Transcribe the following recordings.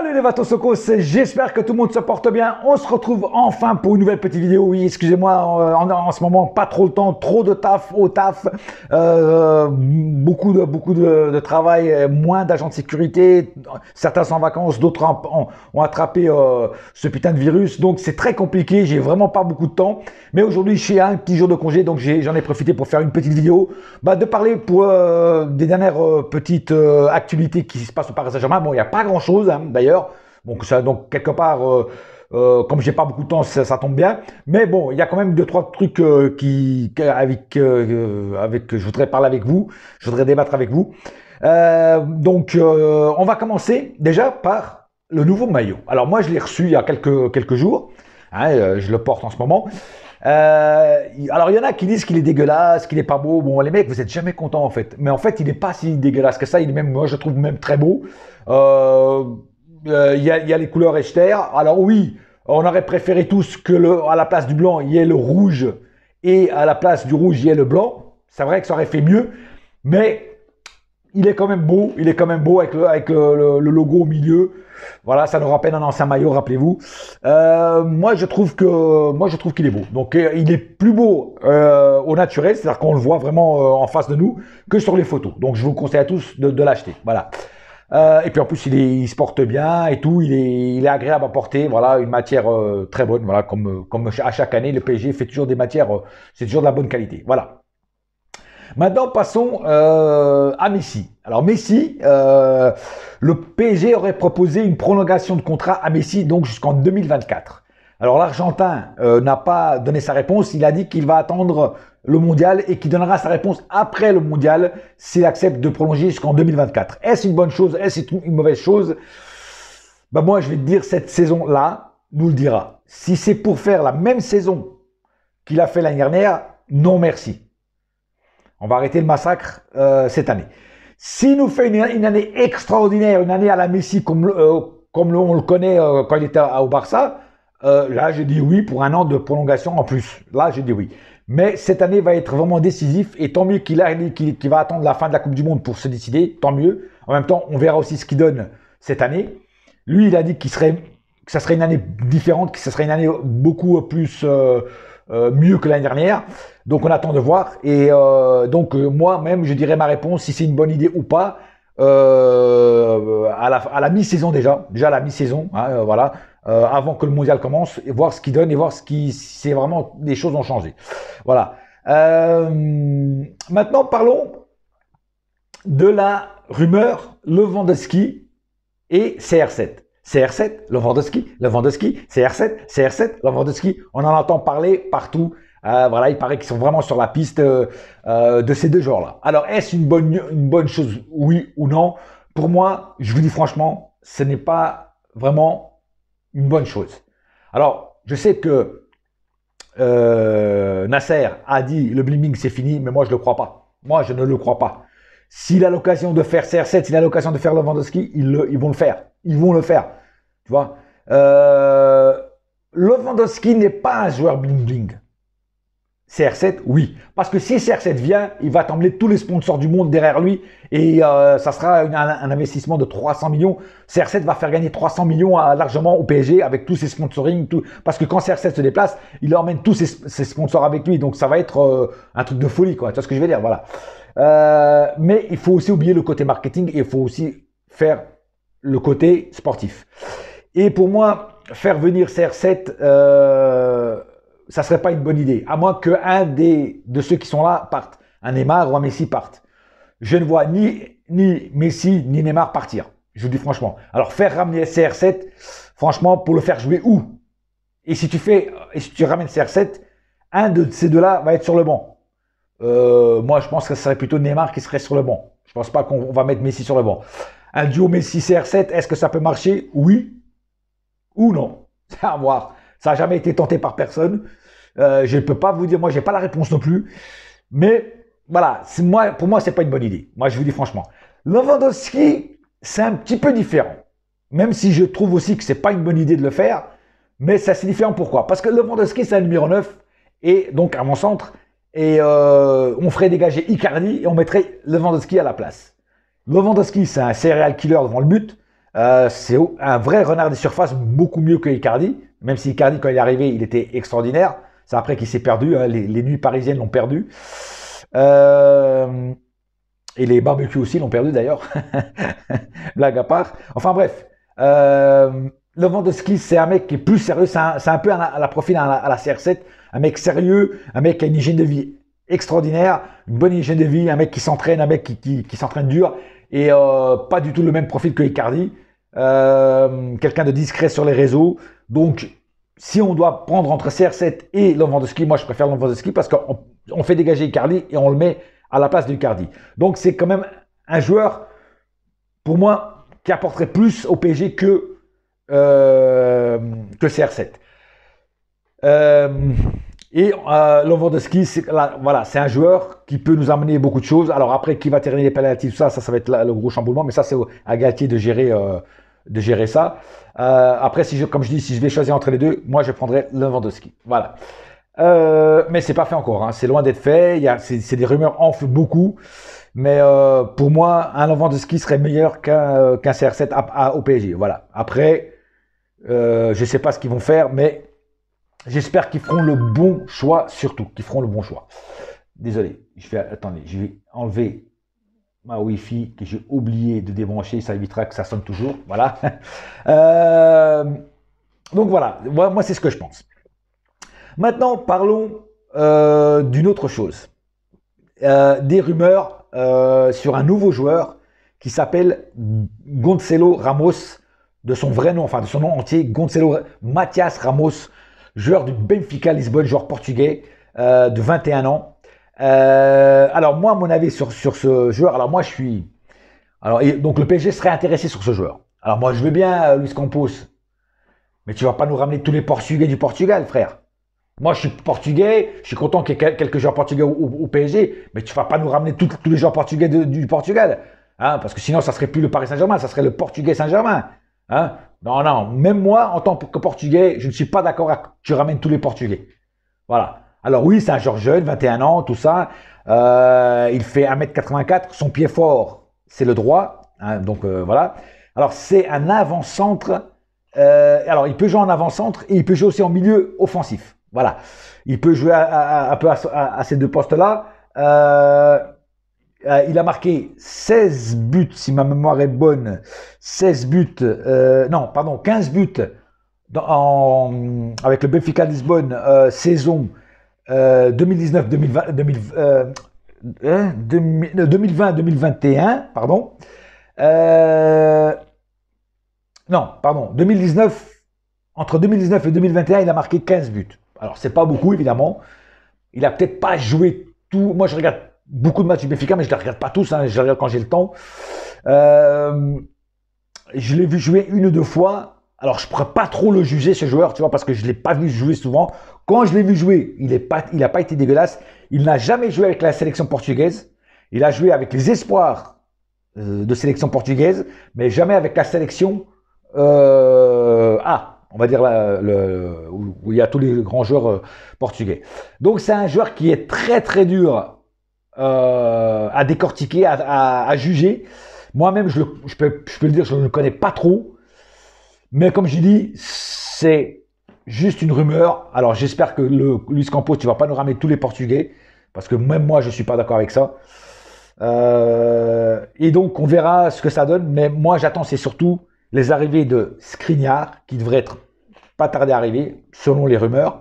Salut les Vatosokos, j'espère que tout le monde se porte bien. On se retrouve enfin pour une nouvelle petite vidéo. Oui, excusez-moi, en ce moment, pas trop le temps, trop de taf au taf, beaucoup de travail, moins d'agents de sécurité. Certains sont en vacances, d'autres ont attrapé ce putain de virus. Donc c'est très compliqué, j'ai vraiment pas beaucoup de temps. Mais aujourd'hui, j'ai un petit jour de congé, donc j'en ai profité pour faire une petite vidéo, de parler pour des dernières petites actualités qui se passent au Paris Saint-Germain. Bon, il n'y a pas grand-chose, hein, d'ailleurs. Donc quelque part, comme j'ai pas beaucoup de temps, ça tombe bien. Mais bon, il y a quand même deux trois trucs avec je voudrais parler avec vous, je voudrais débattre avec vous. On va commencer déjà par le nouveau maillot. Alors moi, je l'ai reçu il y a quelques jours. Hein, je le porte en ce moment. Alors il y en a qui disent qu'il est dégueulasse, qu'il est pas beau. Bon, les mecs, vous êtes jamais contents en fait. Mais en fait, il est pas si dégueulasse que ça. Il est même, moi, je le trouve même très beau. Il y a les couleurs Echter. Alors oui, on aurait préféré tous que à la place du blanc, il y ait le rouge et à la place du rouge, il y ait le blanc. C'est vrai que ça aurait fait mieux, mais il est quand même beau. Il est quand même beau avec le logo au milieu. Voilà, ça nous rappelle un ancien maillot, rappelez-vous. Moi, je trouve qu'il est beau. Donc, il est plus beau au naturel, c'est-à-dire qu'on le voit vraiment en face de nous, que sur les photos. Donc, je vous conseille à tous de l'acheter. Voilà. Et puis en plus, il se porte bien et tout. Il est agréable à porter. Voilà, une matière très bonne. Voilà, comme à chaque année, le PSG fait toujours des matières. C'est toujours de la bonne qualité. Voilà. Maintenant, passons à Messi. Alors Messi, le PSG aurait proposé une prolongation de contrat à Messi, donc jusqu'en 2024. Alors l'Argentin n'a pas donné sa réponse. Il a dit qu'il va attendre le mondial et qu'il donnera sa réponse après le mondial s'il accepte de prolonger jusqu'en 2024. Est-ce une bonne chose? Est-ce une mauvaise chose? Moi, je vais te dire, cette saison-là nous le dira. Si c'est pour faire la même saison qu'il a fait l'année dernière, non merci. On va arrêter le massacre cette année. S'il nous fait une année extraordinaire, une année à la Messi comme on le connaît quand il était au Barça, là j'ai dit oui pour un an de prolongation en plus. Là j'ai dit oui. Mais cette année va être vraiment décisif et tant mieux qu'il va attendre la fin de la Coupe du Monde pour se décider, tant mieux. En même temps, on verra aussi ce qu'il donne cette année. Lui, il a dit que ça serait une année différente, que ça serait une année beaucoup plus mieux que l'année dernière. Donc on attend de voir. Et moi-même, je dirais ma réponse, si c'est une bonne idée ou pas, à la mi-saison déjà à la mi-saison, hein, voilà, avant que le mondial commence, et voir ce qu'il donne et voir si c'est vraiment des choses ont changé. Voilà. Maintenant, parlons de la rumeur Lewandowski et CR7. CR7, Lewandowski, CR7, Lewandowski. On en entend parler partout. Voilà, il paraît qu'ils sont vraiment sur la piste de ces deux joueurs-là. Alors, est-ce une bonne chose, oui ou non? Pour moi, je vous dis franchement, ce n'est pas vraiment une bonne chose. Alors, je sais que Nasser a dit le bling c'est fini, mais moi, je ne le crois pas. Moi, je ne le crois pas. S'il a l'occasion de faire CR7, s'il a l'occasion de faire Lewandowski, ils vont le faire. Ils vont le faire. Tu vois, Lewandowski n'est pas un joueur bling-bling. CR7, oui. Parce que si CR7 vient, il va t'emmener tous les sponsors du monde derrière lui et ça sera un investissement de 300 millions. CR7 va faire gagner 300 millions largement au PSG avec tous ses sponsoring. Parce que quand CR7 se déplace, il emmène tous ses sponsors avec lui. Donc ça va être un truc de folie, quoi. Tu vois ce que je veux dire? Voilà. Mais il faut aussi oublier le côté marketing et il faut aussi faire le côté sportif. Et pour moi, faire venir CR7, ça serait pas une bonne idée, à moins qu'un de ceux qui sont là parte, un Neymar ou un Messi parte. Je ne vois ni Messi ni Neymar partir, je vous dis franchement. Alors faire ramener CR7, franchement, pour le faire jouer où? Et si tu ramènes CR7, un de ces deux-là va être sur le banc. Moi, je pense que ce serait plutôt Neymar qui serait sur le banc. Je pense pas qu'on va mettre Messi sur le banc. Un duo Messi-CR7, est-ce que ça peut marcher? Oui ou non? C'est à voir. Ça n'a jamais été tenté par personne. Je ne peux pas vous dire, moi, j'ai pas la réponse non plus. Mais voilà, pour moi, c'est pas une bonne idée. Moi, je vous dis franchement. Lewandowski, c'est un petit peu différent. Même si je trouve aussi que c'est pas une bonne idée de le faire. Mais ça, c'est différent. Pourquoi? Parce que Lewandowski, c'est un numéro 9. Et donc, à mon centre. Et on ferait dégager Icardi et on mettrait Lewandowski à la place. Lewandowski, c'est un serial killer devant le but. C'est un vrai renard des surfaces, beaucoup mieux que Icardi. Même si Icardi, quand il est arrivé, il était extraordinaire. C'est après qu'il s'est perdu. Hein, les nuits parisiennes l'ont perdu. Et les barbecues aussi l'ont perdu d'ailleurs. Blague à part. Enfin bref. Lewandowski, c'est un mec qui est plus sérieux. C'est un peu à la profil à la CR7. Un mec sérieux, un mec qui a une hygiène de vie extraordinaire, une bonne hygiène de vie, un mec qui s'entraîne, un mec qui s'entraîne dur. Et pas du tout le même profil que Icardi. Quelqu'un de discret sur les réseaux. Donc, si on doit prendre entre CR7 et Lewandowski, moi je préfère Lewandowski parce qu'on fait dégager Icardi et on le met à la place d'Icardi. Donc, c'est quand même un joueur, pour moi, qui apporterait plus au PSG que CR7. Lewandowski, voilà, c'est un joueur qui peut nous amener beaucoup de choses. Alors après, qui va terminer les pénaltys, tout ça, ça va être le gros chamboulement. Mais ça, c'est à Galtier de gérer ça. Après, comme je dis, si je vais choisir entre les deux, moi, je prendrais Lewandowski. Voilà. Mais c'est pas fait encore. Hein. C'est loin d'être fait. C'est des rumeurs enflent beaucoup. Mais pour moi, un Lewandowski serait meilleur qu'un CR7 au PSG. Voilà. Après, je sais pas ce qu'ils vont faire, mais j'espère qu'ils feront le bon choix, surtout. Qu'ils feront le bon choix. Désolé. Attendez, je vais enlever ma Wi-Fi que j'ai oublié de débrancher. Ça évitera que ça sonne toujours. Voilà. Donc voilà. Moi, c'est ce que je pense. Maintenant, parlons d'une autre chose. Des rumeurs sur un nouveau joueur qui s'appelle Gonçalo Ramos, de son vrai nom, enfin de son nom entier, Gonçalo Matias Ramos, joueur du Benfica Lisbonne, joueur portugais de 21 ans. Alors moi, mon avis sur ce joueur, alors moi je suis... donc le PSG serait intéressé sur ce joueur. Alors moi je veux bien Luis Campos, mais tu vas pas nous ramener tous les Portugais du Portugal, frère. Moi, je suis portugais, je suis content qu'il y ait quelques joueurs portugais au PSG, mais tu ne vas pas nous ramener tous les joueurs portugais du Portugal. Hein, parce que sinon, ça ne serait plus le Paris Saint-Germain, ça serait le Portugais Saint-Germain. Hein. Non, non, même moi, en tant que Portugais, je ne suis pas d'accord avec que tu ramènes tous les Portugais. Voilà. Alors oui, c'est un joueur jeune, 21 ans, tout ça. Il fait 1m84, son pied fort, c'est le droit. Hein, donc voilà. Alors c'est un avant-centre. Alors il peut jouer en avant-centre et il peut jouer aussi en milieu offensif. Voilà, il peut jouer un peu à ces deux postes-là. Il a marqué 16 buts, si ma mémoire est bonne. 16 buts, non, pardon, 15 buts avec le Benfica Lisbonne, saison 2020-2021, pardon. Non, pardon, 2019, entre 2019 et 2021, il a marqué 15 buts. Alors, c'est pas beaucoup, évidemment. Il a peut-être pas joué tout. Moi, je regarde beaucoup de matchs du Benfica, mais je ne les regarde pas tous. Hein. Je les regarde quand j'ai le temps. Je l'ai vu jouer une ou deux fois. Alors, je ne pourrais pas trop le juger, ce joueur, tu vois, parce que je ne l'ai pas vu jouer souvent. Quand je l'ai vu jouer, il n'a pas été dégueulasse. Il n'a jamais joué avec la sélection portugaise. Il a joué avec les espoirs de sélection portugaise, mais jamais avec la sélection on va dire où il y a tous les grands joueurs portugais. Donc c'est un joueur qui est très très dur à décortiquer, à juger. Moi-même, je peux le dire, je ne le connais pas trop. Mais comme je dis, c'est juste une rumeur. Alors j'espère que Luis Campos, tu ne vas pas nous ramener tous les Portugais, parce que même moi, je ne suis pas d'accord avec ça. Et donc on verra ce que ça donne. Mais moi, j'attends, c'est surtout les arrivées de Skriniar, qui devrait être pas tardé à arriver, selon les rumeurs.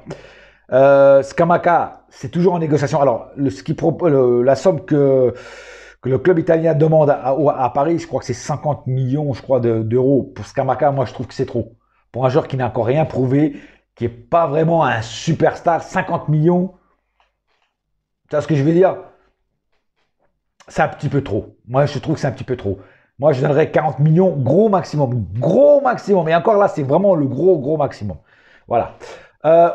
Scamacca, c'est toujours en négociation. Alors, la somme que le club italien demande à Paris, je crois que c'est 50 millions, je crois, d'euros pour Scamacca. Moi, je trouve que c'est trop. Pour un joueur qui n'a encore rien prouvé, qui n'est pas vraiment un superstar, 50 millions, tu vois ce que je veux dire? C'est un petit peu trop. Moi, je trouve que c'est un petit peu trop. Moi, je donnerais 40 millions, gros maximum. Gros maximum. Et encore là, c'est vraiment le gros maximum. Voilà.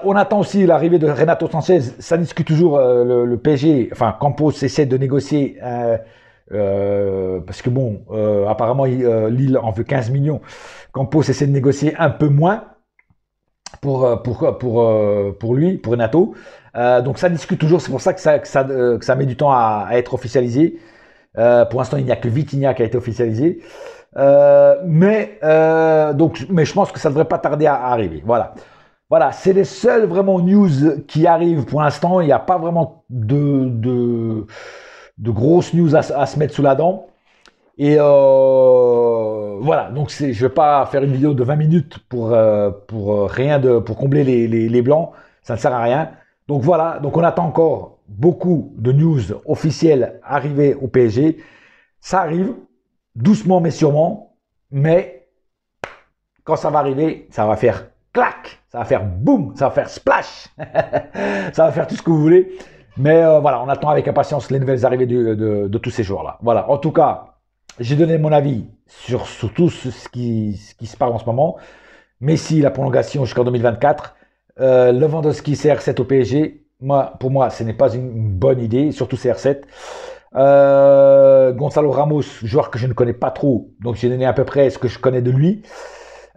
On attend aussi l'arrivée de Renato Sanchez. Ça discute toujours le PSG. Enfin, Campos essaie de négocier. Parce que bon, apparemment, Lille en veut 15 millions. Campos essaie de négocier un peu moins pour lui, pour Renato. Donc, ça discute toujours. C'est pour ça que ça met du temps à être officialisé. Pour l'instant, il n'y a que Vitinha qui a été officialisé. Mais je pense que ça ne devrait pas tarder à arriver. Voilà. Voilà, c'est les seules vraiment news qui arrivent pour l'instant. Il n'y a pas vraiment de grosses news à se mettre sous la dent. Et voilà, donc je ne vais pas faire une vidéo de 20 minutes pour combler les blancs. Ça ne sert à rien. Donc voilà, donc on attend encore beaucoup de news officielles arrivées au PSG. Ça arrive, doucement mais sûrement. Mais quand ça va arriver, ça va faire clac, ça va faire boum, ça va faire splash, ça va faire tout ce que vous voulez. Mais voilà, on attend avec impatience les nouvelles arrivées de tous ces joueurs-là. Voilà, en tout cas, j'ai donné mon avis sur tout ce qui se parle en ce moment. Messi, la prolongation jusqu'en 2024. Lewandowski, CR7 au PSG. Pour moi, ce n'est pas une bonne idée, surtout CR7. Gonzalo Ramos, joueur que je ne connais pas trop, donc j'ai donné à peu près ce que je connais de lui.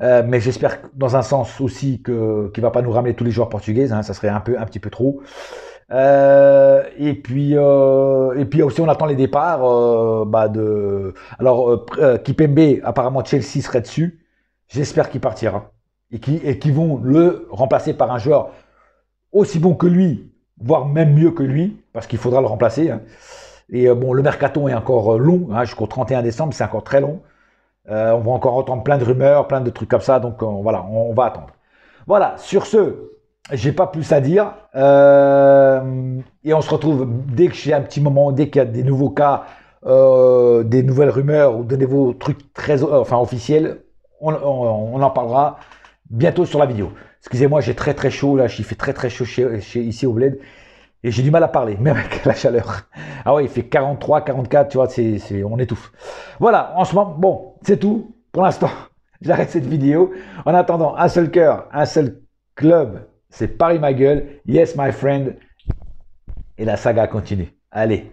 Mais j'espère dans un sens aussi qu'il ne va pas nous ramener tous les joueurs portugais, hein, ça serait un petit peu trop. Et puis aussi on attend les départs Kipembe, apparemment Chelsea serait dessus. J'espère qu'il partira et qu'ils vont le remplacer par un joueur aussi bon que lui, voire même mieux que lui, parce qu'il faudra le remplacer. Hein. Et bon, le mercato est encore long, hein, jusqu'au 31 décembre, c'est encore très long. On va encore entendre plein de rumeurs, plein de trucs comme ça, donc voilà, on va attendre. Voilà, sur ce, j'ai pas plus à dire. Et on se retrouve dès que j'ai un petit moment, dès qu'il y a des nouveaux cas, des nouvelles rumeurs ou de nouveaux trucs très officiels, on en parlera bientôt sur la vidéo. Excusez-moi, j'ai très chaud là, il fait très chaud ici au bled. Et j'ai du mal à parler, même avec la chaleur. Ah ouais, il fait 43, 44, tu vois, on étouffe. Voilà, en ce moment, bon, c'est tout. Pour l'instant, j'arrête cette vidéo. En attendant, un seul cœur, un seul club, c'est Paris ma gueule. Yes, my friend. Et la saga continue. Allez,